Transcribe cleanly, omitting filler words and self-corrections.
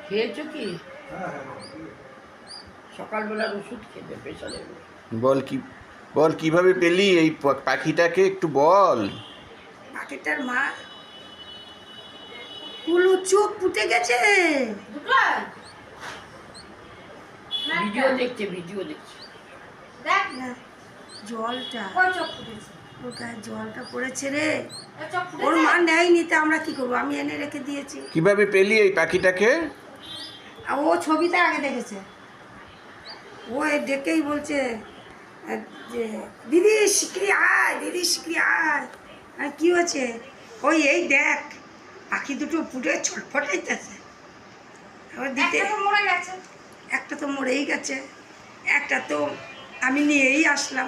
খেয়েছো কি? সকালবেলার ওষুধ খেতে প্রেশারের বল কি, বল কিভাবে পেলি এই পাখিটাকে, একটু বল। পাখিটার মা কুলু চোখ ফুটে গেছে। ভিডিও দেখছে, ভিডিও দেখছে। দেখ না জলটা, ওর গায়ে জলটা পড়েছে রে। ওর মা নেয়নি তো আমরা কি করবো, আমি এনে রেখে দিয়েছি। কিভাবে পেলি এই পাখিটাকে? আর ও ছবিটা আগে দেখেছে, ও ডেকেই বলছে যে দিদি শিগগিরি আয়, দিদি শিগগিরি আয়। আর কি হয়েছে? ওই এই দেখ পাখি দুটো ফুটে ছটফটাইতেছে। আবার দিতে একটা তো মরেই গেছে, একটা তো আমি নিয়েই আসলাম।